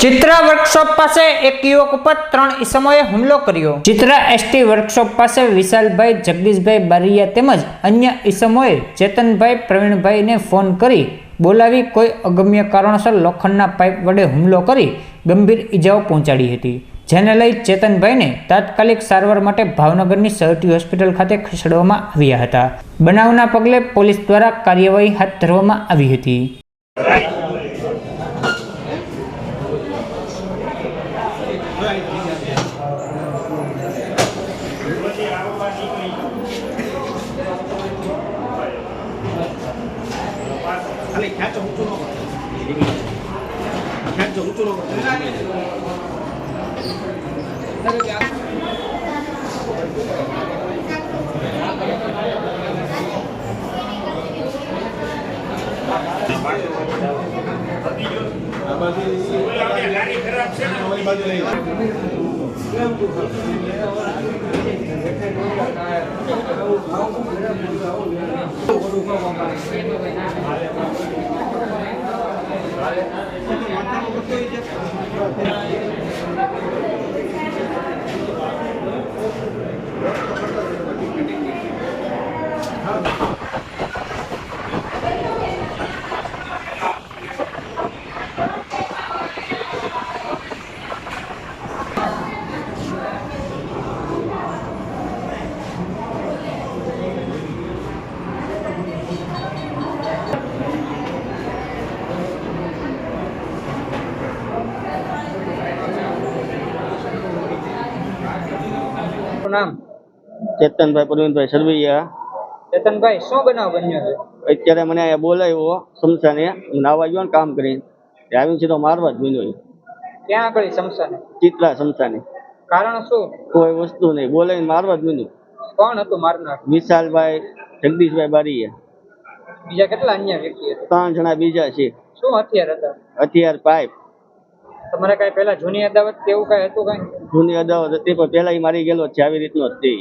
Chitra workshop પાસે એક યુવક ઉપર 3 ઈસમોએ હુમલો કર્યો। ચિત્રા એસટી વર્કશોપ પાસે વિશાલભાઈ જગદીશભાઈ બારિયા તેમજ અન્ય ઈસમોએ ચેતનભાઈ પ્રવીણભાઈને ફોન કરી બોલાવી કોઈ અગમ્ય કારણોસર લોખંડના પાઇપ વડે હુમલો કરી ગંભીર ઈજાઓ પહોંચાડી હતી, જેને લઈ ચેતનભાઈને તાત્કાલિક સારવાર માટે ભાવનગરની સરટી હોસ્પિટલ ખાતે ખસેડવામાં આવ્યા હતા। બનાવના પગલે પોલીસ દ્વારા કાર્યવાહી હાથ ધરવામાં આવી હતી। નામ ચેતનભાઈ પ્રવીણભાઈ સરવૈયા। ચેતનભાઈ શું બનાવ બન્યો છે? અત્યારે મને અહીંયા બોલાવ્યો સમસાને, હું નાવા ગયો ને કામ કરીને આવીને સીધો મારવા જ બન્યો। ક્યાં આગળ સમસાને? ચિત્રા સમસાને। કારણ શું? કોઈ વસ્તુ નહીં, બોલાવીને મારવા જ બન્યો। કોણ હતું મારનાર? વિશાલભાઈ જગદીશભાઈ બારિયા। બીજા કેટલા અન્ય વ્યક્તિ હતા? 3 જણા બીજા છે। શું હથિયાર હતા? હથિયાર પાઇપ। તમારે કઈ પેલા જૂની અદાવત કે એવું કઈ હતું? કઈ જૂની અદાવત હતી પણ પેલા મારી ગયેલો છે, આવી રીતનો જ છે।